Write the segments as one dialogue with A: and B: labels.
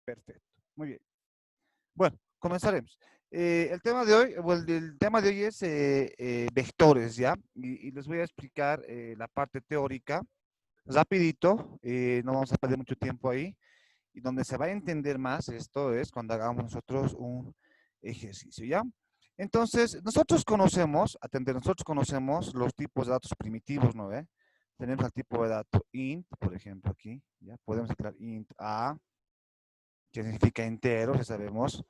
A: Perfecto. Muy bien. Bueno, comenzaremos. El tema de hoy, o el tema de hoy es vectores, ¿ya? Y les voy a explicar la parte teórica rapidito, no vamos a perder mucho tiempo ahí. Y donde se va a entender más esto es cuando hagamos nosotros un ejercicio, ¿ya? Entonces, nosotros conocemos los tipos de datos primitivos, ¿no ve? Tenemos el tipo de dato int, por ejemplo, aquí, ¿ya? Podemos declarar int a, que significa entero, ya sabemos.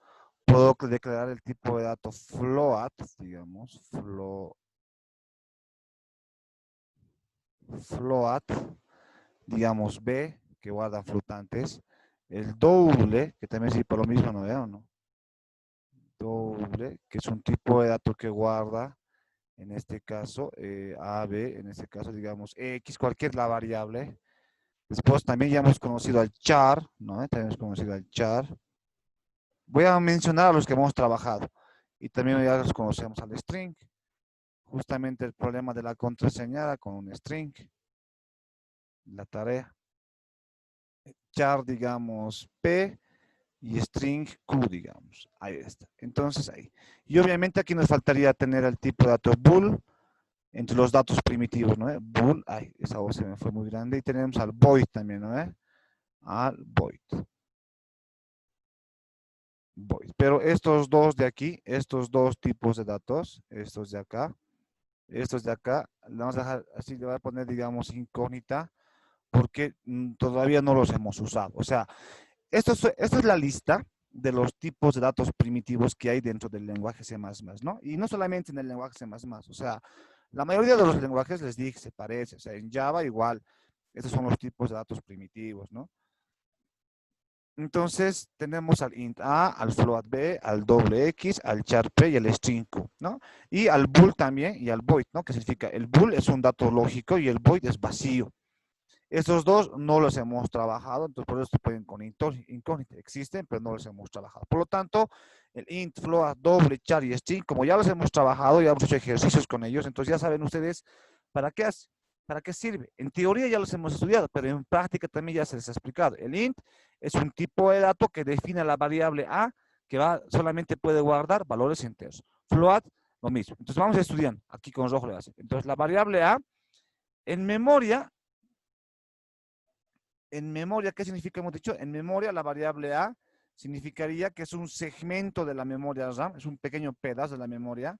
A: Puedo declarar el tipo de dato float, digamos, float, digamos b, que guarda flotantes. El doble, que también sirve para lo mismo, ¿no ve o no? Doble, que es un tipo de dato que guarda, en este caso, A, B, en este caso, digamos, X, cualquier la variable. Después también ya hemos conocido al char, ¿no? También hemos conocido al char. Voy a mencionar a los que hemos trabajado. Y también ya los conocemos al string. Justamente el problema de la contraseñada con un string. La tarea. Char, digamos, P y string Q, digamos. Ahí está. Entonces ahí. Y obviamente aquí nos faltaría tener el tipo de dato bool entre los datos primitivos, ¿no? Bool, ay, esa voz se me fue muy grande. Y tenemos al void también, ¿no? Al void. Void. Pero estos dos de aquí, estos dos tipos de datos, estos de acá, le vamos a dejar así, le voy a poner, digamos, incógnita, porque todavía no los hemos usado. O sea, esto es la lista de los tipos de datos primitivos que hay dentro del lenguaje C++, ¿no? Y no solamente en el lenguaje C++, o sea, la mayoría de los lenguajes les dije se parece, o sea, en Java igual, estos son los tipos de datos primitivos, ¿no? Entonces, tenemos al int a, al float b, al doble x, al char p y al string q, ¿no? Y al bool también y al void, ¿no? Que significa, el bool es un dato lógico y el void es vacío. Estos dos no los hemos trabajado, entonces por eso se pueden con incógnita. Existen, pero no los hemos trabajado. Por lo tanto, el int, float, doble, char y string, como ya los hemos trabajado, ya hemos hecho ejercicios con ellos, entonces ya saben ustedes para qué hace, para qué sirve. En teoría ya los hemos estudiado, pero en práctica también ya se les ha explicado. El int es un tipo de dato que define la variable a, que solamente puede guardar valores enteros. Float, lo mismo. Entonces vamos a estudiar. Aquí con rojo le hace. Entonces la variable a, en memoria, ¿qué significa? Hemos dicho, en memoria la variable a significaría que es un segmento de la memoria RAM, es un pequeño pedazo de la memoria,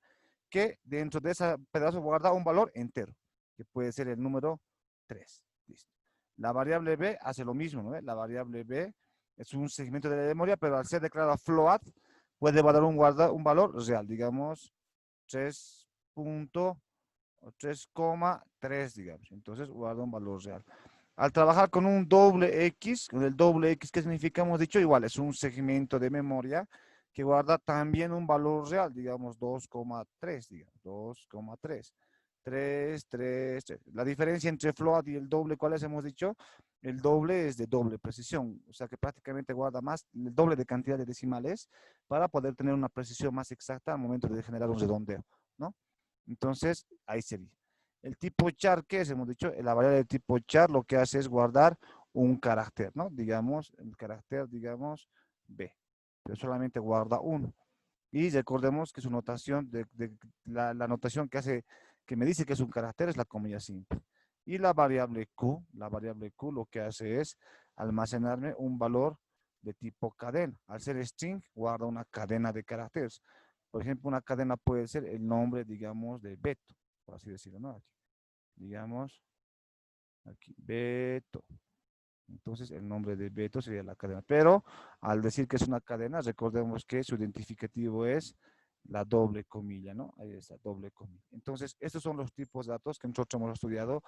A: que dentro de ese pedazo guarda un valor entero, que puede ser el número 3. Listo. La variable b hace lo mismo, ¿no? La variable b es un segmento de la memoria, pero al ser declarada float, puede guardar un valor real, digamos 3. 3,3, digamos. Entonces guarda un valor real. Al trabajar con un doble X, con el doble X, ¿qué significa? Hemos dicho igual, es un segmento de memoria que guarda también un valor real, digamos 2,3, digamos, 2,3. 3, 3, 3. La diferencia entre float y el doble, ¿cuál es? Hemos dicho, el doble es de doble precisión, o sea que prácticamente guarda más, el doble de cantidad de decimales para poder tener una precisión más exacta al momento de generar un redondeo, ¿no? Entonces, ahí sería. El tipo char, ¿qué es? Hemos dicho, la variable de tipo char lo que hace es guardar un carácter, ¿no? Digamos, el carácter, digamos, B. Pero solamente guarda uno. Y recordemos que su notación, la notación que hace, que me dice que es un carácter es la comilla simple. Y la variable Q lo que hace es almacenarme un valor de tipo cadena. Al ser string, guarda una cadena de caracteres. Por ejemplo, una cadena puede ser el nombre, digamos, de Beto, por así decirlo, ¿no? Aquí, digamos, aquí, Beto. Entonces, el nombre de Beto sería la cadena. Pero, al decir que es una cadena, recordemos que su identificativo es la doble comilla, ¿no? Ahí está, doble comilla. Entonces, estos son los tipos de datos que nosotros hemos estudiado.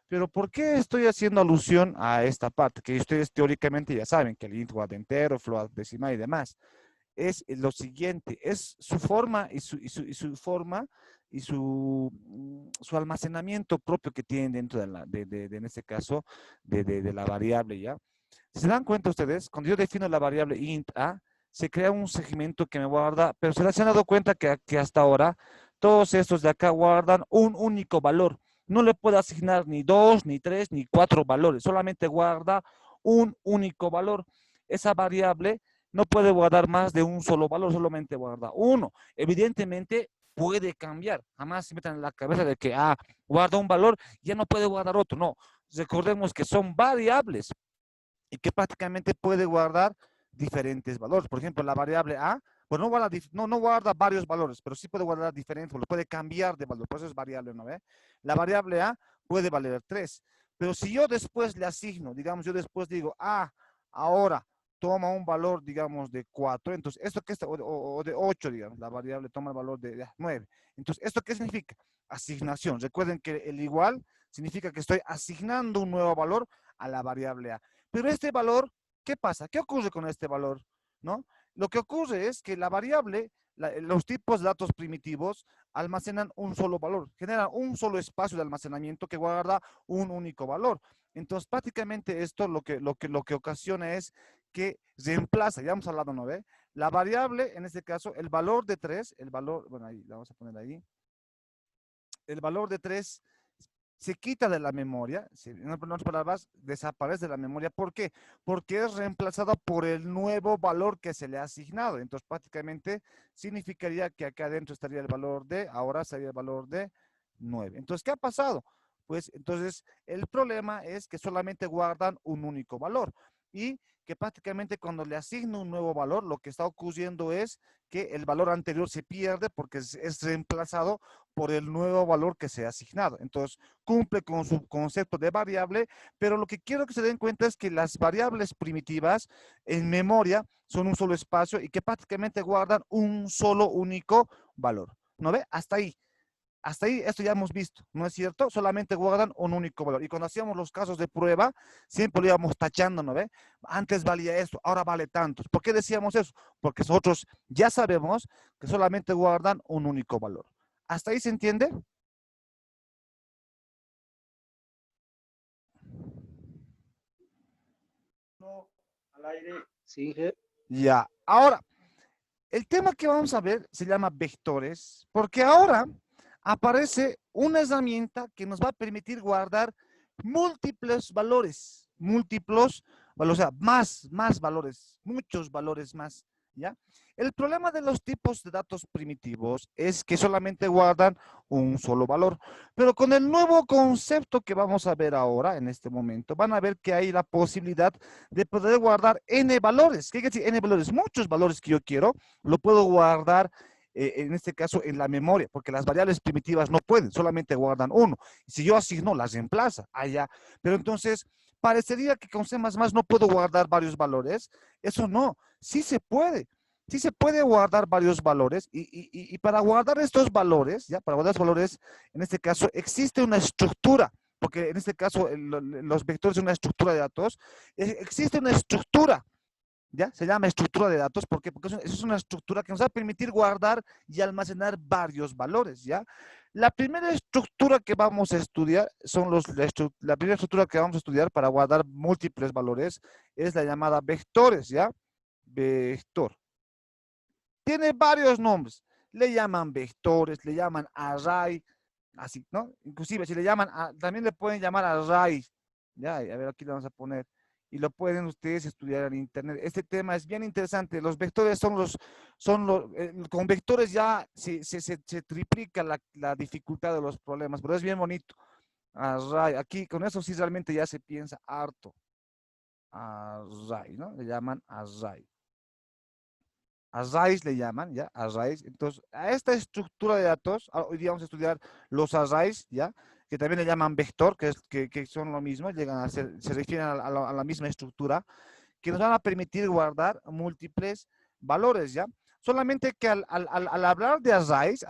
A: Pero, ¿por qué estoy haciendo alusión a esta parte? Que ustedes teóricamente ya saben que el int guarda entero, float decimal y demás. Es lo siguiente, es su forma y su forma y su almacenamiento propio que tienen dentro en este caso, de la variable, ¿ya? Si se dan cuenta ustedes, cuando yo defino la variable int a, se crea un segmento que me guarda, pero se han dado cuenta que hasta ahora todos estos de acá guardan un único valor. No le puedo asignar ni 2, ni 3, ni 4 valores, solamente guarda un único valor. esa variable no puede guardar más de un solo valor, solamente guarda uno. Evidentemente puede cambiar. Jamás se metan en la cabeza de que, guarda un valor, ya no puede guardar otro. No, recordemos que son variables y que prácticamente puede guardar diferentes valores. Por ejemplo, la variable A, pues no guarda varios valores, pero sí puede guardar diferentes valores, puede cambiar de valor, por eso es variable, ¿no ve? La variable A puede valer 3, pero si yo después le asigno, digamos, yo después digo, ahora toma un valor, digamos, de 4, entonces, ¿esto qué está? O de 8, digamos, la variable toma el valor de 9. Entonces, ¿esto qué significa? Asignación. Recuerden que el igual significa que estoy asignando un nuevo valor a la variable A. Pero este valor, ¿qué pasa? ¿Qué ocurre con este valor? ¿No? Lo que ocurre es que la variable, los tipos de datos primitivos almacenan un solo valor, generan un solo espacio de almacenamiento que guarda un único valor. Entonces, prácticamente esto lo que ocasiona es que reemplaza, ya hemos hablado, ¿no ve? La variable, en este caso, el valor de 3, el valor, bueno, ahí, la vamos a poner ahí, el valor de 3 se quita de la memoria, en otras palabras, desaparece de la memoria. ¿Por qué? Porque es reemplazada por el nuevo valor que se le ha asignado. Entonces, prácticamente significaría que acá adentro estaría el valor de, ahora sería el valor de 9. Entonces, ¿qué ha pasado? Pues entonces el problema es que solamente guardan un único valor y que prácticamente cuando le asigno un nuevo valor, lo que está ocurriendo es que el valor anterior se pierde porque es reemplazado por el nuevo valor que se ha asignado. Entonces, cumple con su concepto de variable, pero lo que quiero que se den cuenta es que las variables primitivas en memoria son un solo espacio y que prácticamente guardan un solo único valor. ¿No ve? Hasta ahí esto ya hemos visto, ¿no es cierto? Solamente guardan un único valor. Y cuando hacíamos los casos de prueba, siempre lo íbamos tachando, ¿no ve? Antes valía esto, ahora vale tantos. ¿Por qué decíamos eso? Porque nosotros ya sabemos que solamente guardan un único valor. ¿Hasta ahí se entiende?
B: No, al aire. Sí,
A: Ya. Ahora, el tema que vamos a ver se llama vectores, porque ahora aparece una herramienta que nos va a permitir guardar múltiplos valores, o sea, más valores, muchos valores más, ¿ya? El problema de los tipos de datos primitivos es que solamente guardan un solo valor, pero con el nuevo concepto que vamos a ver ahora, en este momento, van a ver que hay la posibilidad de poder guardar n valores. ¿Qué quiere decir n valores? Muchos valores que yo quiero, lo puedo guardar en este caso en la memoria, porque las variables primitivas no pueden, solamente guardan uno. Si yo asigno, las reemplaza allá. Pero entonces, parecería que con C++ no puedo guardar varios valores. Eso no, sí se puede. Sí se puede guardar varios valores y para guardar estos valores, ya, para guardar los valores, en este caso, existe una estructura, porque en este caso los vectores son una estructura de datos, existe una estructura, ¿ya? Se llama estructura de datos. ¿Por qué? Porque eso es una estructura que nos va a permitir guardar y almacenar varios valores, ¿ya? La primera estructura que vamos a estudiar la primera estructura que vamos a estudiar para guardar múltiples valores es la llamada vectores, ¿ya? Vector. Tiene varios nombres. Le llaman vectores, le llaman array, así, ¿no? Inclusive si le llaman, también le pueden llamar array. Ya, a ver, aquí le vamos a poner y lo pueden ustedes estudiar en internet. Este tema es bien interesante. Los vectores con vectores ya se triplica la dificultad de los problemas, pero es bien bonito. Array, aquí con eso sí realmente ya se piensa harto. Array, ¿no? Le llaman array. Arrays le llaman, ¿ya? Arrays. Entonces, a esta estructura de datos, hoy día vamos a estudiar los arrays, ¿ya? Que también le llaman vector, que son lo mismo, llegan a ser, se refieren a la misma estructura, que nos van a permitir guardar múltiples valores, ¿ya? Solamente que al hablar de arrays,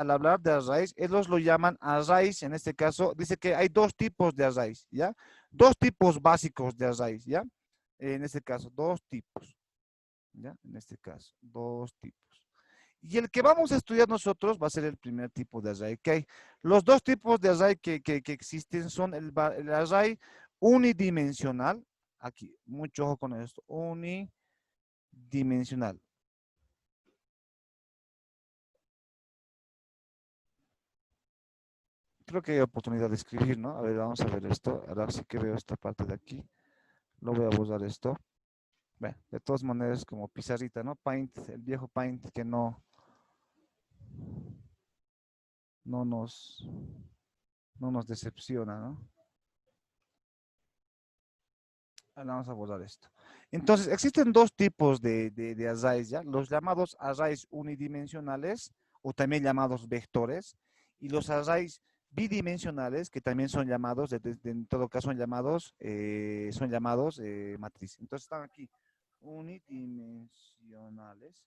A: ellos lo llaman arrays, en este caso, dice que hay dos tipos de arrays, ¿ya? Dos tipos básicos de arrays, ¿ya? En este caso, dos tipos. ¿Ya? En este caso, dos tipos. Y el que vamos a estudiar nosotros va a ser el primer tipo de array que hay. Los dos tipos de array que existen son el array unidimensional. Aquí, mucho ojo con esto. Unidimensional. Creo que hay oportunidad de escribir, ¿no? A ver, vamos a ver esto. Ahora sí que veo esta parte de aquí. Lo voy a borrar esto. Bueno, de todas maneras, como pizarrita, ¿no? Paint, el viejo Paint que no nos, no nos decepciona, ¿no? Ahora vamos a borrar esto. Entonces, existen dos tipos de arrays, ¿ya? Los llamados arrays unidimensionales, o también llamados vectores, y los arrays bidimensionales, que también son llamados, en todo caso son llamados matriz. Entonces están aquí, unidimensionales,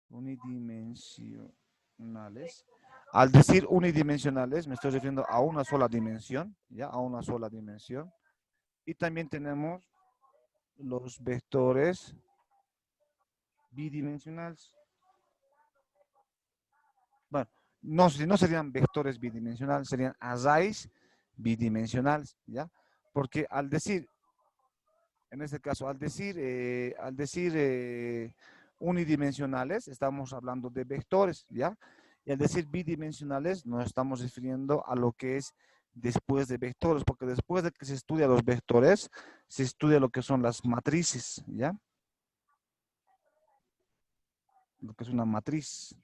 A: unidimensionales. Al decir unidimensionales, me estoy refiriendo a una sola dimensión, ¿ya? A una sola dimensión. Y también tenemos los vectores bidimensionales. Bueno, no serían vectores bidimensionales, serían arrays bidimensionales, ¿ya? Porque al decir, en este caso, al decir unidimensionales, estamos hablando de vectores, ¿ya? Y al decir bidimensionales, nos estamos refiriendo a lo que es después de vectores, porque después de que se estudia los vectores, se estudia lo que son las matrices, ¿ya? Lo que es una matriz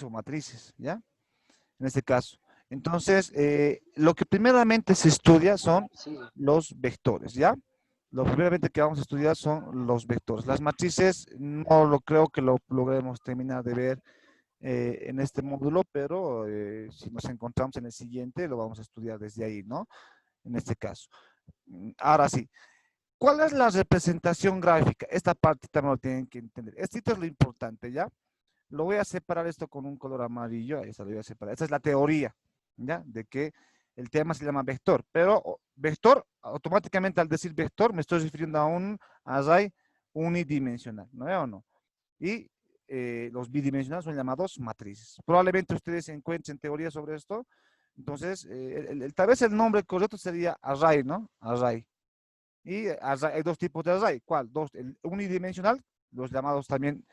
A: o matrices, ¿ya? En este caso. Entonces, lo que primeramente se estudia son
B: Sí.
A: los vectores, ¿ya? Lo primeramente que vamos a estudiar son los vectores. Las matrices no lo creo que lo logremos terminar de ver en este módulo, pero si nos encontramos en el siguiente, lo vamos a estudiar desde ahí, ¿no? En este caso. Ahora sí, ¿cuál es la representación gráfica? Esta parte también lo tienen que entender. Esto es lo importante, ¿ya? Lo voy a separar esto con un color amarillo. Esta lo voy a separar. Esta es la teoría, ¿ya? De que el tema se llama vector. Pero vector, automáticamente al decir vector, me estoy refiriendo a un array unidimensional, ¿no es o no? Y los bidimensionales son llamados matrices. Probablemente ustedes encuentren teoría sobre esto. Entonces, tal vez el nombre correcto sería array, ¿no? Array. Y hay dos tipos de array. ¿Cuál? Dos. El unidimensional, los llamados también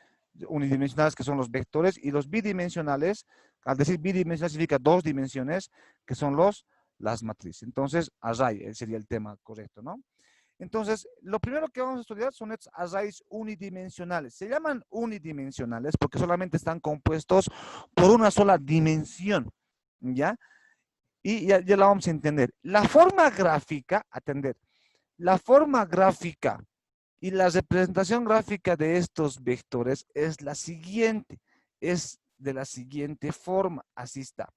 A: unidimensionales, que son los vectores, y los bidimensionales, al decir bidimensional significa dos dimensiones, que son las matrices. Entonces, array sería el tema correcto, ¿no? Entonces, lo primero que vamos a estudiar son estos arrays unidimensionales. Se llaman unidimensionales porque solamente están compuestos por una sola dimensión, ¿ya? Y ya la vamos a entender. La forma gráfica, atender, la forma gráfica y la representación gráfica de estos vectores es la siguiente. Es de la siguiente forma. Así está.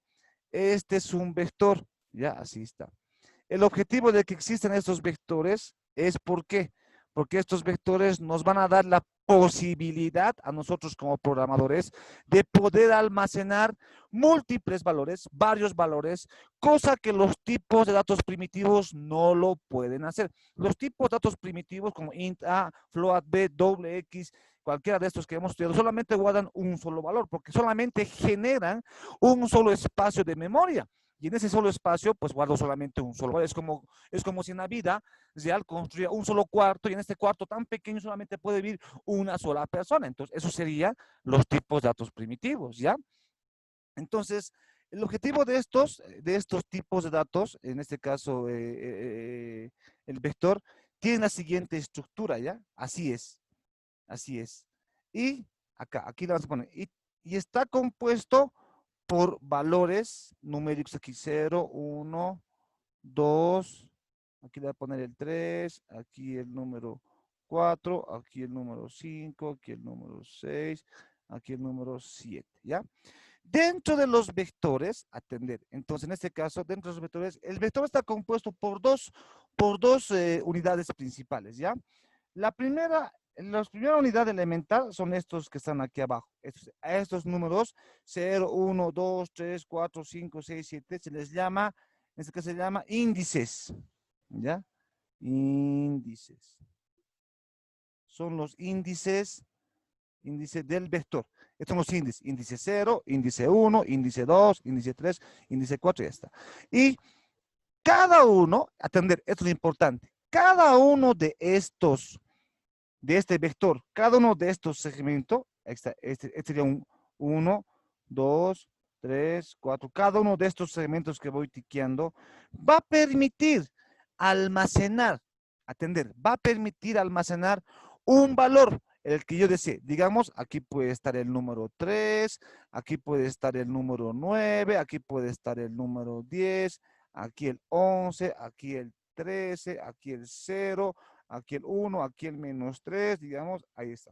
A: Este es un vector. Ya, así está. El objetivo de que existen estos vectores es ¿por qué? Porque estos vectores nos van a dar la posibilidad a nosotros como programadores de poder almacenar múltiples valores, varios valores, cosa que los tipos de datos primitivos no lo pueden hacer. Los tipos de datos primitivos como int a, float b, doble x, cualquiera de estos que hemos estudiado, solamente guardan un solo valor, porque solamente generan un solo espacio de memoria. Y en ese solo espacio, pues guardo solamente un solo. Es como si en la vida real construya un solo cuarto y en este cuarto tan pequeño solamente puede vivir una sola persona. Entonces, eso serían los tipos de datos primitivos, ¿ya? Entonces, el objetivo de estos tipos de datos, en este caso, el vector, tiene la siguiente estructura, ¿ya? Así es, así es. Y aquí le vamos a poner, y está compuesto por valores numéricos aquí 0, 1, 2, aquí le voy a poner el 3, aquí el número 4, aquí el número 5, aquí el número 6, aquí el número 7, ¿ya? Dentro de los vectores, atender, entonces en este caso, dentro de los vectores, el vector está compuesto por dos unidades principales, ¿ya? La primera unidad elemental son estos que están aquí abajo. Estos números 0, 1, 2, 3, 4, 5, 6, 7, se les llama, en este caso se llama índices, ¿ya? Índices. Son los índices del vector. Estos son los índices. Índice 0, índice 1, índice 2, índice 3, índice 4 y ya está. Y cada uno, atender, esto es importante, cada uno de este vector, cada uno de estos segmentos, este sería un 1, 2, 3, 4, cada uno de estos segmentos que voy tiqueando va a permitir almacenar atender, va a permitir almacenar un valor, el que yo desee. Digamos, aquí puede estar el número 3, aquí puede estar el número 9, aquí puede estar el número 10, aquí el 11, aquí el 13, aquí el 0, aquí el 1, aquí el -3, digamos, ahí está.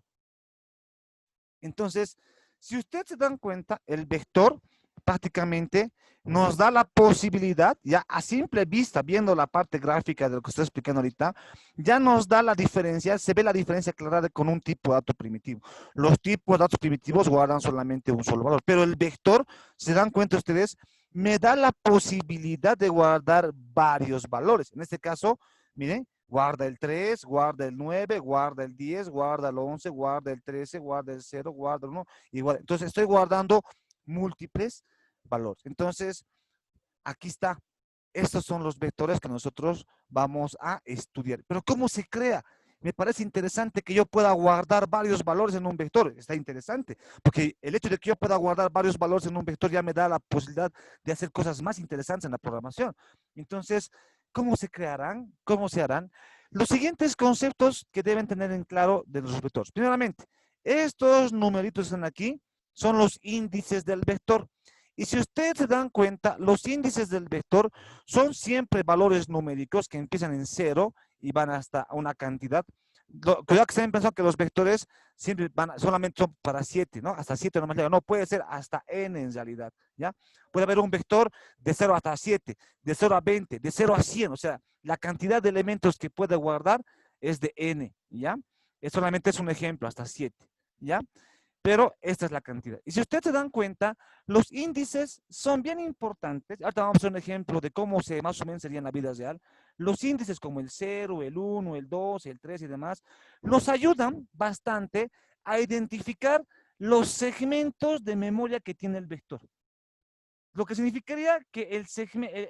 A: Entonces, si ustedes se dan cuenta, el vector prácticamente nos da la posibilidad, ya a simple vista, viendo la parte gráfica de lo que estoy explicando ahorita, ya nos da la diferencia, se ve la diferencia clara con un tipo de dato primitivo. Los tipos de datos primitivos guardan solamente un solo valor, pero el vector, se dan cuenta ustedes, me da la posibilidad de guardar varios valores. En este caso, miren, guarda el 3, guarda el 9, guarda el 10, guarda el 11, guarda el 13, guarda el 0, guarda el 1. Igual. Entonces estoy guardando múltiples valores. Entonces, aquí está. Estos son los vectores que nosotros vamos a estudiar. Pero ¿cómo se crea? Me parece interesante que yo pueda guardar varios valores en un vector. Está interesante, porque el hecho de que yo pueda guardar varios valores en un vector ya me da la posibilidad de hacer cosas más interesantes en la programación. Entonces, ¿cómo se crearán? ¿Cómo se harán? Los siguientes conceptos que deben tener en claro de los vectores. Primeramente, estos numeritos que están aquí son los índices del vector. Y si ustedes se dan cuenta, los índices del vector son siempre valores numéricos que empiezan en 0 y van hasta una cantidad. Cuidado que se pensando que los vectores siempre solamente son para 7, ¿no? Hasta 7 nomás llega. No, puede ser hasta n en realidad, ¿ya? Puede haber un vector de 0 hasta 7, de 0 a 20, de 0 a 100. O sea, la cantidad de elementos que puede guardar es de n, ¿ya? Solamente es un ejemplo, hasta 7, ¿ya? Pero esta es la cantidad. Y si ustedes se dan cuenta, los índices son bien importantes. Ahorita vamos a hacer un ejemplo de cómo más o menos sería en la vida real. Los índices como el 0, el 1, el 2, el 3 y demás, nos ayudan bastante a identificar los segmentos de memoria que tiene el vector. Lo que significaría que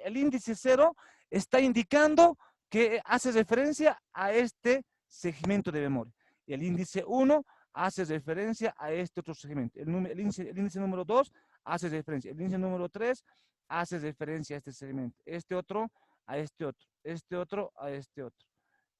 A: el índice 0 está indicando que hace referencia a este segmento de memoria. Y el índice 1 hace referencia a este otro segmento. El índice número 2 hace referencia. El índice número 3 hace referencia a este segmento. Este otro a este otro. Este otro a este otro.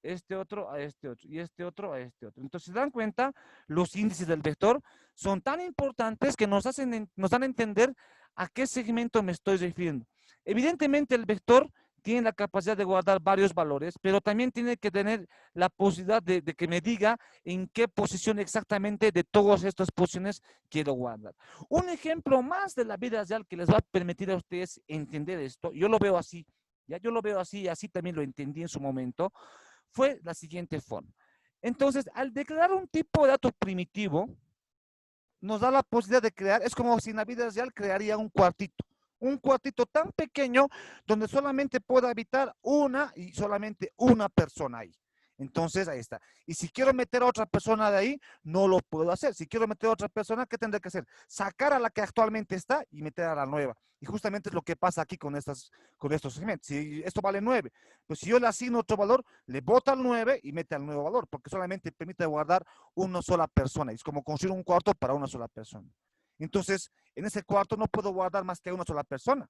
A: Este otro a este otro. Y este otro a este otro. Entonces, ¿se dan cuenta? Los índices del vector son tan importantes que nos dan a entender a qué segmento me estoy refiriendo. Evidentemente, el vector tiene la capacidad de guardar varios valores, pero también tiene que tener la posibilidad de que me diga en qué posición exactamente de todas estas posiciones quiero guardar. Un ejemplo más de la vida real que les va a permitir a ustedes entender esto, yo lo veo así, ya yo lo veo así, así también lo entendí en su momento, fue la siguiente forma. Entonces, al declarar un tipo de dato primitivo, nos da la posibilidad de crear, es como si en la vida real crearía un cuartito tan pequeño donde solamente pueda habitar una y solamente una persona ahí. Entonces, ahí está. Y si quiero meter a otra persona de ahí, no lo puedo hacer. Si quiero meter a otra persona, ¿qué tendré que hacer? Sacar a la que actualmente está y meter a la nueva. Y justamente es lo que pasa aquí con estos segmentos. Si esto vale 9, pues si yo le asigno otro valor, le bota al 9 y mete al nuevo valor, porque solamente permite guardar una sola persona. Es como construir un cuarto para una sola persona. Entonces, en ese cuarto no puedo guardar más que a una sola persona.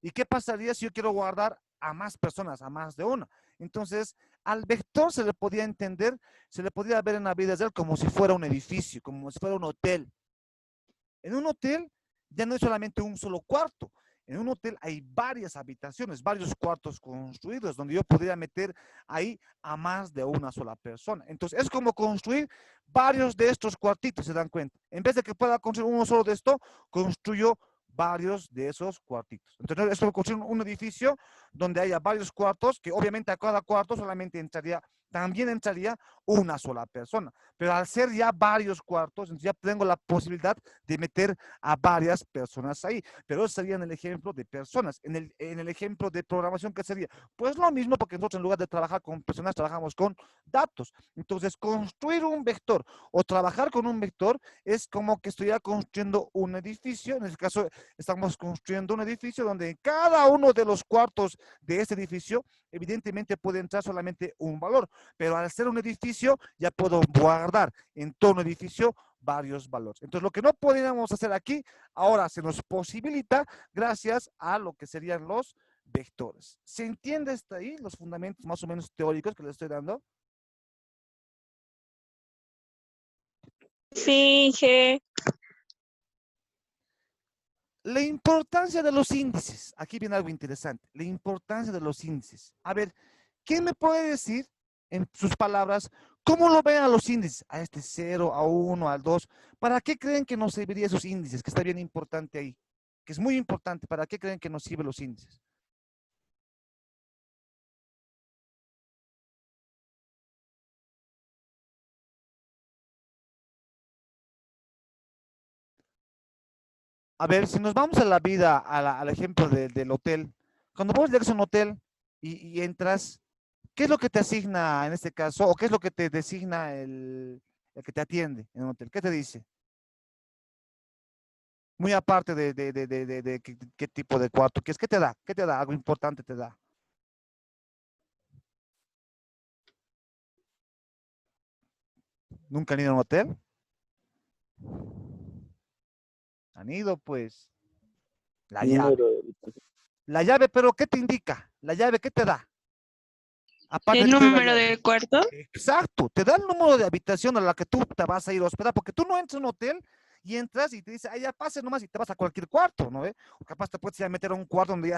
A: ¿Y qué pasaría si yo quiero guardar a más personas, a más de una? Entonces, al vector se le podía entender, se le podía ver en la vida real como si fuera un edificio, como si fuera un hotel. En un hotel ya no es solamente un solo cuarto. En un hotel hay varias habitaciones, varios cuartos construidos donde yo podría meter ahí a más de una sola persona. Entonces, es como construir varios de estos cuartitos, ¿se dan cuenta? En vez de que pueda construir uno solo de esto, construyo varios de esos cuartitos. Entonces, es como construir un edificio donde haya varios cuartos, que obviamente a cada cuarto solamente también entraría una sola persona. Pero al ser ya varios cuartos, entonces ya tengo la posibilidad de meter a varias personas ahí. Pero eso sería en el ejemplo de personas. En el ejemplo de programación, ¿qué sería? Pues lo mismo, porque nosotros en lugar de trabajar con personas, trabajamos con datos. Entonces, construir un vector o trabajar con un vector es como que estuviera construyendo un edificio. En este caso, estamos construyendo un edificio donde en cada uno de los cuartos de este edificio, evidentemente puede entrar solamente un valor. Pero al ser un edificio, ya puedo guardar en todo un edificio varios valores. Entonces, lo que no podíamos hacer aquí, ahora se nos posibilita gracias a lo que serían los vectores. ¿Se entiende hasta ahí los fundamentos más o menos teóricos que les estoy dando?
C: Sí, G.
A: La importancia de los índices. Aquí viene algo interesante. La importancia de los índices. A ver, ¿quién me puede decir en sus palabras cómo lo ven a los índices? A este 0, a 1, al 2. ¿Para qué creen que nos serviría esos índices? Que está bien importante ahí. Que es muy importante. ¿Para qué creen que nos sirven los índices? A ver, si nos vamos a la vida, al ejemplo del hotel, cuando vos llegas a un hotel y entras, ¿qué es lo que te asigna en este caso? ¿O qué es lo que te designa el que te atiende en un hotel? ¿Qué te dice? Muy aparte de qué tipo de cuarto, ¿qué es? ¿Qué te da? ¿Qué te da? Algo importante te da. ¿Nunca han ido a un hotel? Han ido, pues, la llave.
B: Número de habitación.
A: La llave, pero ¿qué te indica? La llave, ¿qué te da? Aparte
C: El
A: de que te dé la
C: número
A: llave.
C: del cuarto.
A: Exacto, te da el número de habitación a la que tú te vas a ir a hospedar, porque tú no entras a un hotel y entras y te dice, ah, ya pase nomás y te vas a cualquier cuarto, ¿no? O capaz te puedes ir a meter a un cuarto donde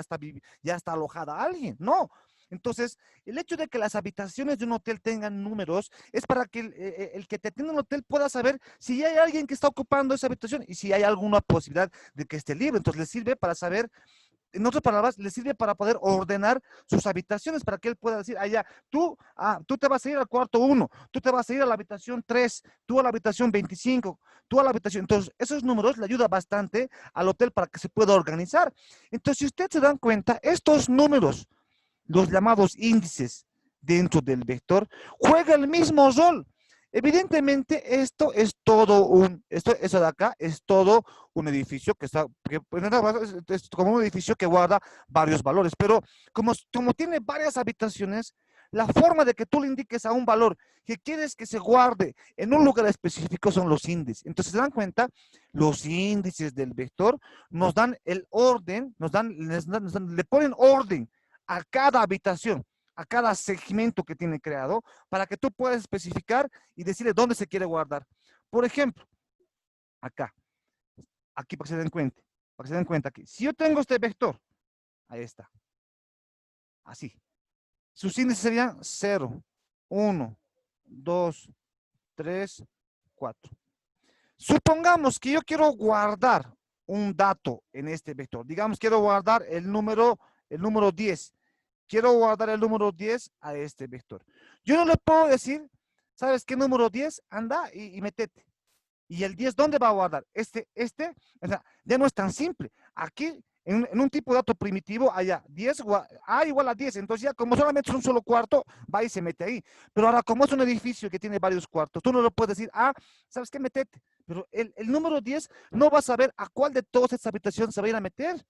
A: ya está alojada alguien, no. Entonces, el hecho de que las habitaciones de un hotel tengan números es para que el que te atiende en el hotel pueda saber si hay alguien que está ocupando esa habitación y si hay alguna posibilidad de que esté libre. Entonces, le sirve para saber, en otras palabras, le sirve para poder ordenar sus habitaciones, para que él pueda decir, allá, tú te vas a ir al cuarto 1, tú te vas a ir a la habitación 3, tú a la habitación 25, tú a la habitación. Entonces, esos números le ayudan bastante al hotel para que se pueda organizar. Entonces, si ustedes se dan cuenta, estos números, los llamados índices dentro del vector, juega el mismo rol. Evidentemente, esto es todo eso de acá es todo un edificio que está, es como un edificio que guarda varios valores, pero como tiene varias habitaciones, la forma de que tú le indiques a un valor que quieres que se guarde en un lugar específico son los índices. Entonces, se dan cuenta, los índices del vector nos dan el orden, le ponen orden a cada habitación, a cada segmento que tiene creado, para que tú puedas especificar y decirle dónde se quiere guardar. Por ejemplo, acá, aquí para que se den cuenta aquí. Si yo tengo este vector, ahí está, así. Sus índices serían 0, 1, 2, 3, 4. Supongamos que yo quiero guardar un dato en este vector. Digamos, quiero guardar el número 10. Quiero guardar el número 10 a este vector. Yo no le puedo decir, ¿sabes qué número 10? Anda y metete. ¿Y el 10 dónde va a guardar? O sea, ya no es tan simple. Aquí, en un tipo de dato primitivo, allá, 10, A igual a 10. Entonces ya como solamente es un solo cuarto, va y se mete ahí. Pero ahora, como es un edificio que tiene varios cuartos, tú no le puedes decir, ¿sabes qué? Metete. Pero el número 10 no va a saber a cuál de todas estas habitaciones se va a ir a meter.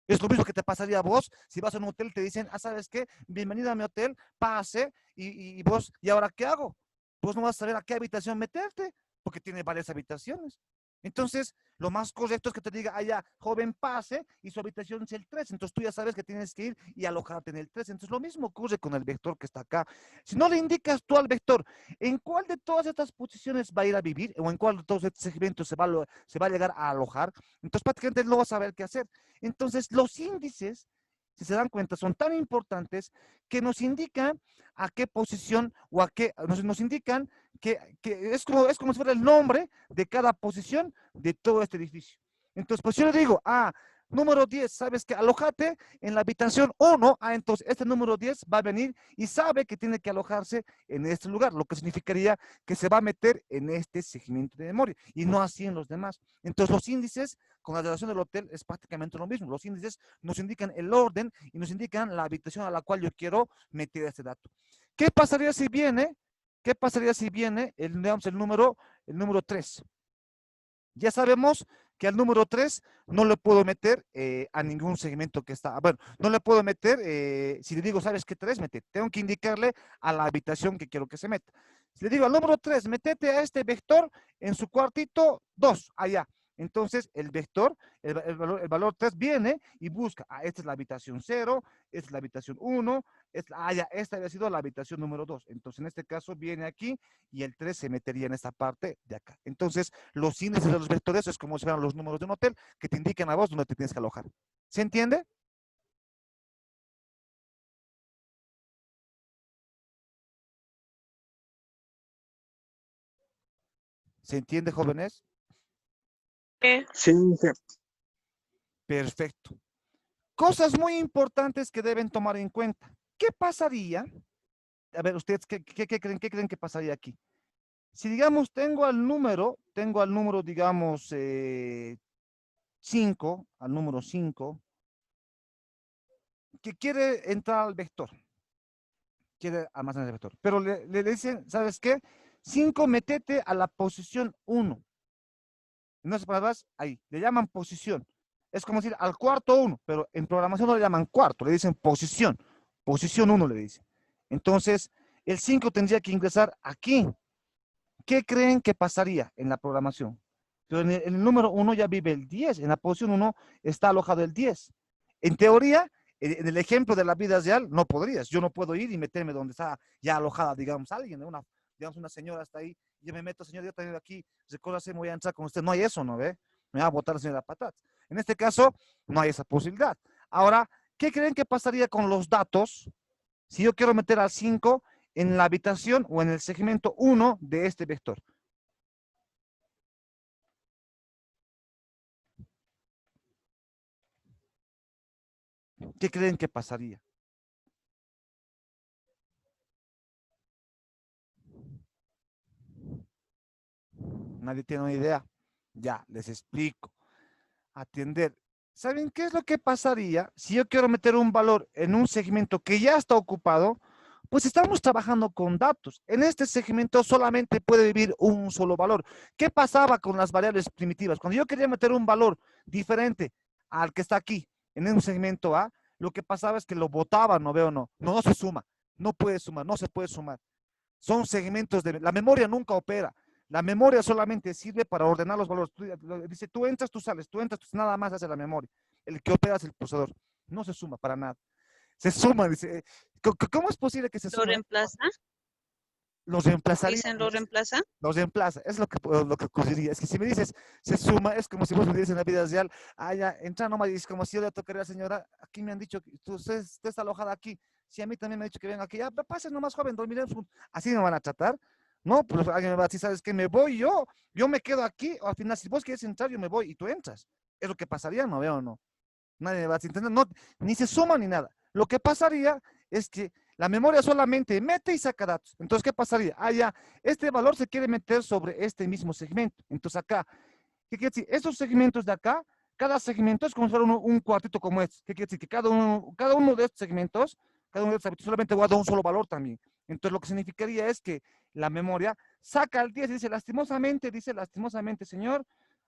A: Es lo mismo que te pasaría a vos si vas a un hotel y te dicen, ¿sabes qué? Bienvenido a mi hotel, pase, y vos, ¿y ahora qué hago? Vos no vas a saber a qué habitación meterte, porque tiene varias habitaciones. Entonces, lo más correcto es que te diga, joven, pase, y su habitación es el 3. Entonces, tú ya sabes que tienes que ir y alojarte en el 3. Entonces, lo mismo ocurre con el vector que está acá. Si no le indicas tú al vector en cuál de todas estas posiciones va a ir a vivir, o en cuál de todos estos segmentos se va a llegar a alojar, entonces prácticamente no va a saber qué hacer. Entonces, los índices, si se dan cuenta, son tan importantes que nos indican a qué posición o a qué, nos indican que es como si fuera el nombre de cada posición de todo este edificio. Entonces, pues yo le digo, número 10, sabes que alojate en la habitación 1, entonces este número 10 va a venir y sabe que tiene que alojarse en este lugar, lo que significaría que se va a meter en este segmento de memoria y no así en los demás. Entonces, los índices con la relación del hotel es prácticamente lo mismo. Los índices nos indican el orden y nos indican la habitación a la cual yo quiero meter este dato. ¿Qué pasaría si viene? ¿Qué pasaría si viene digamos, el número 3? Ya sabemos que al número 3 no le puedo meter a ningún segmento que está. Bueno, no le puedo meter, si le digo, ¿sabes qué 3? Mete. Tengo que indicarle a la habitación que quiero que se meta. Si le digo al número 3, metete a este vector en su cuartito 2, allá. Entonces, el vector, el valor 3 viene y busca, esta es la habitación 0, esta es la habitación 1, ya, esta había sido la habitación número 2. Entonces, en este caso, viene aquí y el 3 se metería en esta parte de acá. Entonces, los índices de los vectores es como si fueran los números de un hotel que te indican a vos dónde te tienes que alojar. ¿Se entiende? ¿Se entiende, jóvenes?
B: Sí, Inge.
A: Perfecto. Cosas muy importantes que deben tomar en cuenta. ¿Qué pasaría? A ver, ustedes, ¿qué creen que pasaría aquí? Si, digamos, tengo al número, digamos, 5, al número 5, que quiere entrar al vector, quiere almacenar el vector, pero le dicen, ¿sabes qué? 5, metete a la posición 1. En otras palabras, ahí, le llaman posición. Es como decir al cuarto 1, pero en programación no le llaman cuarto, le dicen posición 1 le dicen. Entonces, el 5 tendría que ingresar aquí. ¿Qué creen que pasaría en la programación? Pero en el número 1 ya vive el 10, en la posición 1 está alojado el 10. En teoría, en el ejemplo de la vida real, no podrías. Yo no puedo ir y meterme donde está ya alojada, digamos, alguien, digamos, una señora está ahí, yo me meto, señor, yo también aquí, recórrase, me voy a entrar con usted. No hay eso, ¿no ve? Me va a botar la señora patats. En este caso, no hay esa posibilidad. Ahora, ¿qué creen que pasaría con los datos si yo quiero meter al 5 en la habitación o en el segmento 1 de este vector? ¿Qué creen que pasaría? Nadie tiene una idea. Ya, les explico. Atender. ¿Saben qué es lo que pasaría si yo quiero meter un valor en un segmento que ya está ocupado? Pues estamos trabajando con datos. En este segmento solamente puede vivir un solo valor. ¿Qué pasaba con las variables primitivas? Cuando yo quería meter un valor diferente al que está aquí, en un segmento A, lo que pasaba es que lo botaba, no veo, no. No se suma. No puede sumar, no se puede sumar. Son segmentos de... La memoria nunca opera. La memoria solamente sirve para ordenar los valores. Dice, tú entras, tú sales, tú entras, tú, nada más hace la memoria. El que opera es el procesador. No se suma para nada. Se suma, dice. ¿Cómo es posible que se
C: ¿Lo
A: sume?
C: reemplaza?
A: Los reemplazaría.
C: Dicen, ¿lo reemplaza?
A: Los reemplaza. Es lo que ocurriría. Es que si me dices, se suma, es como si vos me dices en la vida real, ya, entra nomás, y es como si yo le tocaría a la señora, aquí me han dicho que usted está alojada aquí. Si a mí también me han dicho que venga aquí, ya, pase nomás, joven, dormiremos juntos. Así me van a tratar. No, pues alguien me va a decir, ¿sabes qué? Me voy yo me quedo aquí, o al final, si vos quieres entrar, yo me voy y tú entras. Es lo que pasaría, no veo, no. Nadie me va a entender, no, ni se suma ni nada. Lo que pasaría es que la memoria solamente mete y saca datos. Entonces, ¿qué pasaría? Ya, este valor se quiere meter sobre este mismo segmento. Entonces, acá, ¿qué quiere decir? Estos segmentos de acá, cada segmento es como si fuera un cuartito como este. ¿Qué quiere decir? Que cada uno de estos segmentos, cada uno de estos solamente guarda un solo valor también. Entonces, lo que significaría es que la memoria saca el 10 y dice lastimosamente, señor,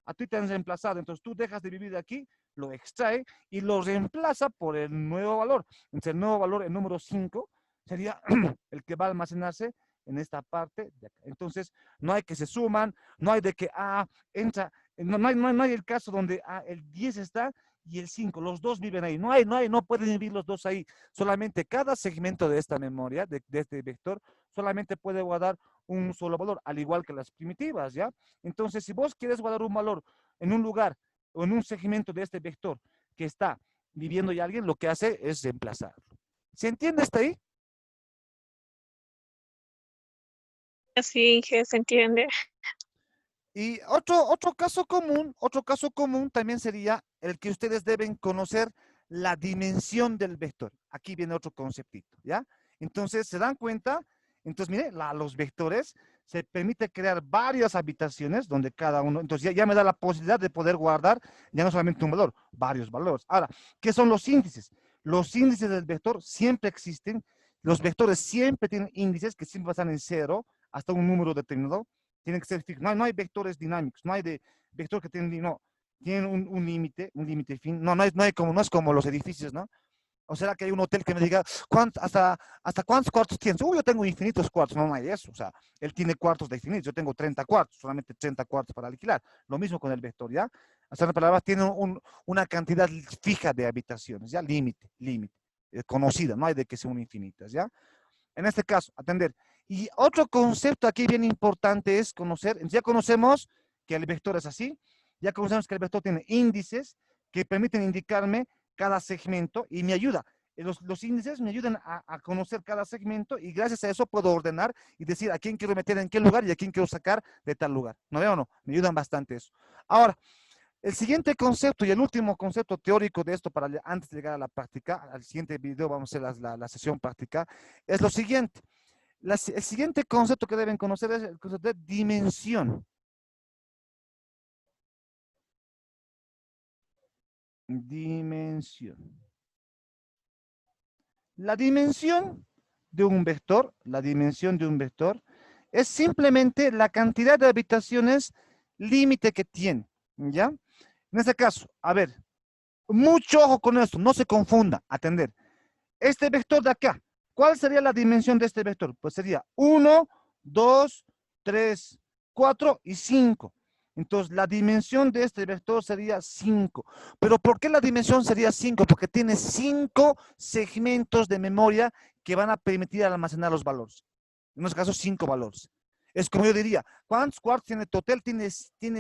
A: a ti te han reemplazado. Entonces, tú dejas de vivir aquí, lo extrae y lo reemplaza por el nuevo valor. Entonces, el nuevo valor, el número 5, sería el que va a almacenarse en esta parte de acá. Entonces, no hay que se suman, no hay de que entra, no hay el caso donde el 10 está y el 5, los dos viven ahí. No pueden vivir los dos ahí. Solamente cada segmento de esta memoria, de este vector, solamente puede guardar un solo valor, al igual que las primitivas, ¿ya? Entonces, si vos quieres guardar un valor en un lugar o en un segmento de este vector que está viviendo ya alguien, lo que hace es reemplazarlo. ¿Se entiende hasta ahí?
D: Sí, que se entiende.
A: Y otro caso común también sería el que ustedes deben conocer la dimensión del vector. Aquí viene otro conceptito, ¿ya? Entonces, ¿se dan cuenta? Entonces, mire, los vectores se permite crear varias habitaciones donde cada uno, entonces ya me da la posibilidad de poder guardar ya no solamente un valor, varios valores. Ahora, ¿qué son los índices? Los índices del vector siempre existen. Los vectores siempre tienen índices que siempre están en cero hasta un número determinado. Tienen que ser fijos. No hay vectores dinámicos, no hay de vector que tienen, no, tienen un límite fin. No es como los edificios, ¿no? ¿O será que hay un hotel que me diga, hasta cuántos cuartos tienes? Uy, yo tengo infinitos cuartos, no hay eso. O sea, él tiene cuartos definidos, yo tengo 30 cuartos, solamente 30 cuartos para alquilar. Lo mismo con el vector, ¿ya? Hasta en palabras, tiene una cantidad fija de habitaciones, ¿ya? Límite, conocida, no hay de que sean infinitas, ¿ya? En este caso, atender. Y otro concepto aquí bien importante es conocer, ya conocemos que el vector es así, ya conocemos que el vector tiene índices que permiten indicarme cada segmento y me ayuda. Los índices me ayudan a conocer cada segmento y gracias a eso puedo ordenar y decir a quién quiero meter en qué lugar y a quién quiero sacar de tal lugar. ¿No veo o no? Me ayudan bastante eso. Ahora, el siguiente concepto y el último concepto teórico de esto para antes de llegar a la práctica, al siguiente video vamos a hacer la sesión práctica, es lo siguiente. El siguiente concepto que deben conocer es el concepto de dimensión. Dimensión. La dimensión de un vector, es simplemente la cantidad de habitaciones límite que tiene, ¿ya? En este caso, a ver, mucho ojo con esto, no se confunda, atender. Este vector de acá, ¿cuál sería la dimensión de este vector? Pues sería 1, 2, 3, 4 y 5. Entonces, la dimensión de este vector sería 5. ¿Pero por qué la dimensión sería 5? Porque tiene 5 segmentos de memoria que van a permitir almacenar los valores. En este caso, 5 valores. Es como yo diría, ¿cuántos cuartos tiene tu hotel? Tiene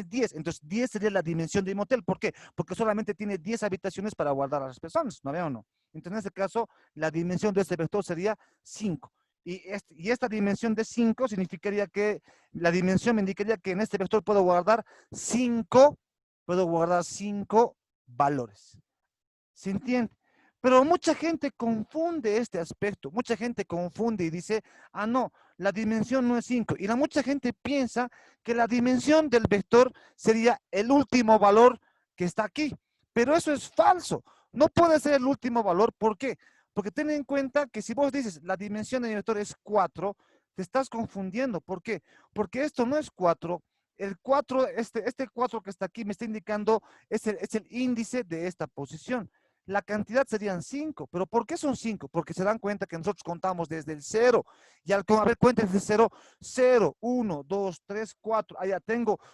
A: 10. Entonces, 10 sería la dimensión de mi hotel. ¿Por qué? Porque solamente tiene 10 habitaciones para guardar a las personas. ¿No veo o no? Entonces, en este caso, la dimensión de este vector sería 5. Y esta dimensión de 5 significaría que la dimensión me indicaría que en este vector puedo guardar 5 valores. ¿Se entiende? Pero mucha gente confunde este aspecto, mucha gente confunde y dice, ah, no, la dimensión no es 5. Y mucha gente piensa que la dimensión del vector sería el último valor que está aquí. Pero eso es falso. No puede ser el último valor. ¿Por qué? Porque ten en cuenta que si vos dices la dimensión del vector es 4, te estás confundiendo. ¿Por qué? Porque esto no es 4. El 4, este 4 que está aquí me está indicando, es el índice de esta posición. La cantidad serían 5. ¿Pero por qué son 5? Porque se dan cuenta que nosotros contamos desde el 0. Y al ver cuentas desde 0, 0, 1, 2, 3, 4. Allá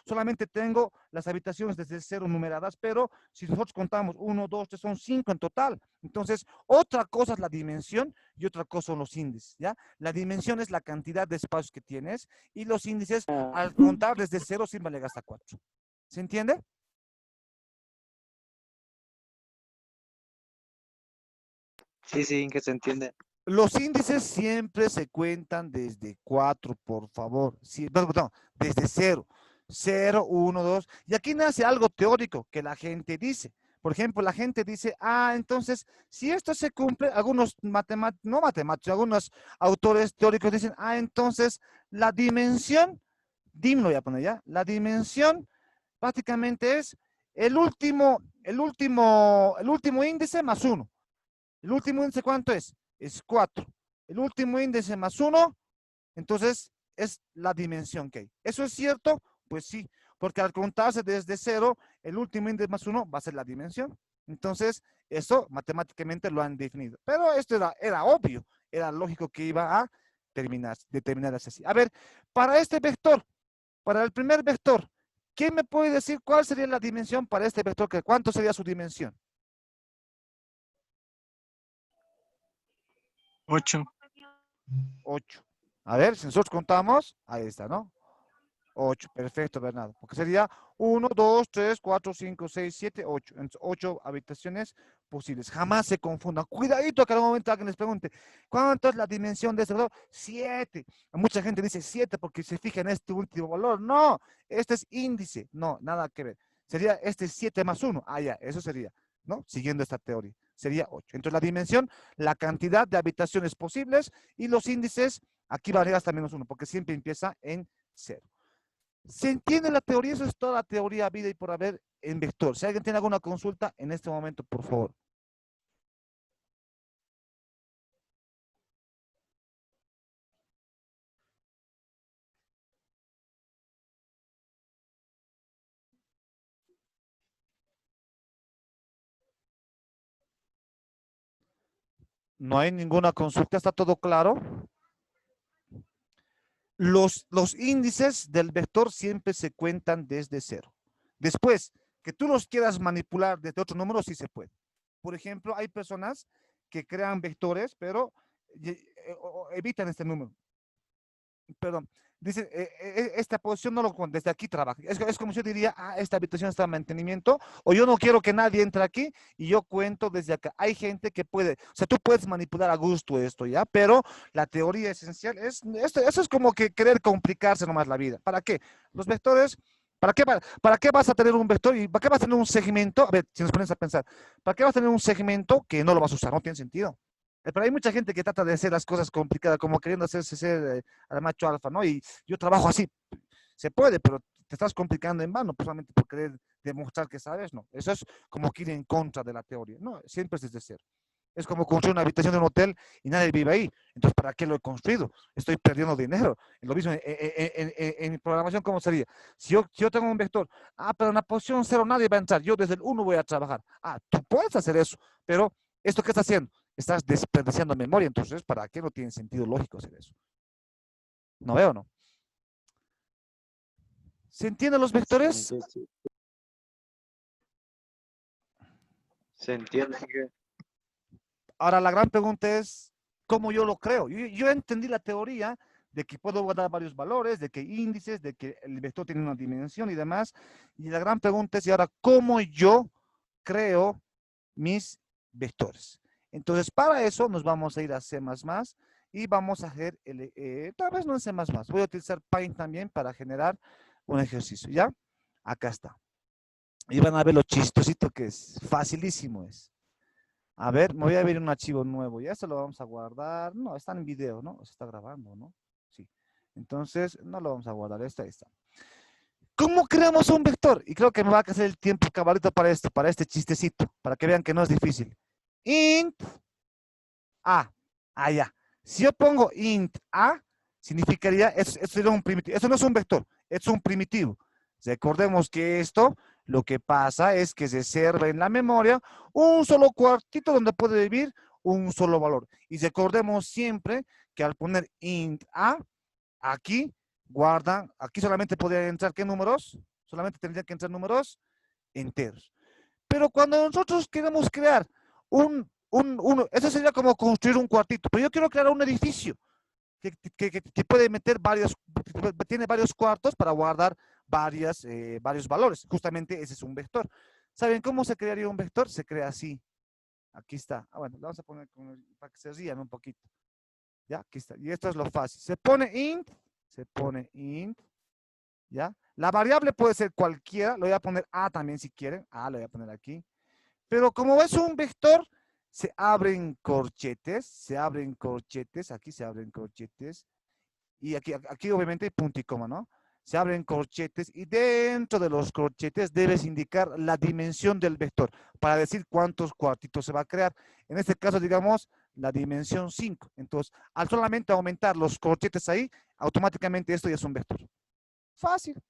A: solamente tengo las habitaciones desde el 0 numeradas, pero si nosotros contamos 1, 2, 3, son 5 en total. Entonces, otra cosa es la dimensión y otra cosa son los índices, ¿ya? La dimensión es la cantidad de espacios que tienes y los índices, al contar desde 0, siempre llegas hasta 4. ¿Se entiende?
B: Sí, sí, que se entiende.
A: Los índices siempre se cuentan desde 4, por favor. Sí, no, desde 0. 0, 1, 2. Y aquí nace algo teórico que la gente dice. Por ejemplo, la gente dice, entonces, si esto se cumple, algunos no matemáticos, algunos autores teóricos dicen, entonces, la dimensión, lo voy a poner ya, la dimensión prácticamente es el último índice más 1. ¿El último índice cuánto es? Es 4. El último índice más 1, entonces es la dimensión que hay. ¿Eso es cierto? Pues sí, porque al contarse desde 0, el último índice más 1 va a ser la dimensión. Entonces, eso matemáticamente lo han definido. Pero esto era obvio, era lógico que iba a determinarse así. A ver, para este vector, para el primer vector, ¿quién me puede decir cuál sería la dimensión para este vector? ¿Cuánto sería su dimensión?
B: 8.
A: 8. A ver, si nosotros contamos, ahí está, ¿no? 8, perfecto, Bernardo. Porque sería 1, 2, 3, 4, 5, 6, 7, 8. Entonces, 8 habitaciones posibles. Jamás se confundan. Cuidadito a cada momento alguien les pregunte, ¿cuánto es la dimensión de este valor? 7. Mucha gente dice 7 porque se fija en este último valor. No, este es índice. No, nada que ver. Sería este 7 más 1. Ya, eso sería, ¿no? Siguiendo esta teoría. Sería 8. Entonces, la dimensión, la cantidad de habitaciones posibles y los índices, aquí va a llegar hasta menos 1 porque siempre empieza en 0. ¿Se entiende la teoría? Eso es toda la teoría vida y por haber en vector. Si alguien tiene alguna consulta en este momento, por favor. No hay ninguna consulta, está todo claro. Los índices del vector siempre se cuentan desde cero. Después, que tú los quieras manipular desde otro número, sí se puede. Por ejemplo, hay personas que crean vectores, pero evitan este número. Perdón. Dice, esta posición no lo desde aquí trabaja. Es como si yo diría, esta habitación está en mantenimiento, o yo no quiero que nadie entre aquí y yo cuento desde acá. Hay gente que puede, o sea, tú puedes manipular a gusto esto, ¿ya? Pero la teoría esencial es, eso es como que querer complicarse nomás la vida. ¿Para qué? Los vectores, ¿para qué vas a tener un vector y para qué vas a tener un segmento? A ver, si nos pones a pensar, ¿para qué vas a tener un segmento que no lo vas a usar? No tiene sentido. Pero hay mucha gente que trata de hacer las cosas complicadas, como queriendo hacerse ser al macho alfa, ¿no? Y yo trabajo así. Se puede, pero te estás complicando en vano, pues solamente por querer demostrar que sabes, no. Eso es como que ir en contra de la teoría. No, siempre es desde cero. Es como construir una habitación de un hotel y nadie vive ahí. Entonces, ¿para qué lo he construido? Estoy perdiendo dinero. Lo mismo en mi programación, ¿cómo sería? Si yo tengo un vector, pero en la posición cero nadie va a entrar. Yo desde el uno voy a trabajar. Tú puedes hacer eso, pero ¿esto qué estás haciendo? Estás desperdiciando memoria. Entonces, ¿para qué no tiene sentido lógico hacer eso? ¿No veo, no? ¿Se entienden los vectores?
B: Sí, sí. Se entiende, Inge.
A: Ahora, la gran pregunta es, ¿cómo yo lo creo? Yo entendí la teoría de que puedo guardar varios valores, de que índices, de que el vector tiene una dimensión y demás. Y la gran pregunta es, ¿y ahora cómo yo creo mis vectores? Entonces, para eso nos vamos a ir a C++ y vamos a hacer, tal vez no en C++, voy a utilizar Paint también para generar un ejercicio, ¿ya? Acá está. Y van a ver lo chistosito que es, facilísimo es. A ver, me voy a abrir un archivo nuevo. Ya se lo vamos a guardar. No, está en video, ¿no? Se está grabando, ¿no? Sí. Entonces, no lo vamos a guardar. Esta está. ¿Cómo creamos un vector? Y creo que me va a hacer el tiempo cabalito para esto, para este chistecito, para que vean que no es difícil. Int A. Ya. Si yo pongo int A, significaría, eso sería un primitivo. Eso no es un vector, es un primitivo. Recordemos que esto, lo que pasa es que se reserva en la memoria un solo cuartito donde puede vivir un solo valor. Y recordemos siempre que al poner int A, aquí guardan, aquí solamente podrían entrar, ¿qué números? Solamente tendrían que entrar números enteros. Pero cuando nosotros queremos crear eso sería como construir un cuartito, pero yo quiero crear un edificio que puede meter tiene varios cuartos para guardar varios valores. Justamente ese es un vector. ¿Saben cómo se crearía un vector? Se crea así. Aquí está. Bueno, le vamos a poner para que se rían un poquito. Ya, aquí está. Y esto es lo fácil. Se pone int, ¿ya? La variable puede ser cualquiera. Lo voy a poner A también si quieren. Lo voy a poner aquí. Pero como es un vector, se abren corchetes, aquí se abren corchetes, y aquí obviamente hay punto y coma, ¿no? Se abren corchetes y dentro de los corchetes debes indicar la dimensión del vector para decir cuántos cuartitos se va a crear. En este caso, digamos, la dimensión 5. Entonces, al solamente aumentar los corchetes ahí, automáticamente esto ya es un vector. Fácil.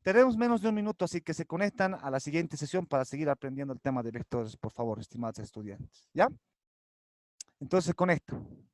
A: Tenemos menos de un minuto, así que se conectan a la siguiente sesión para seguir aprendiendo el tema de vectores, por favor, estimados estudiantes. ¿Ya? Entonces se conectan.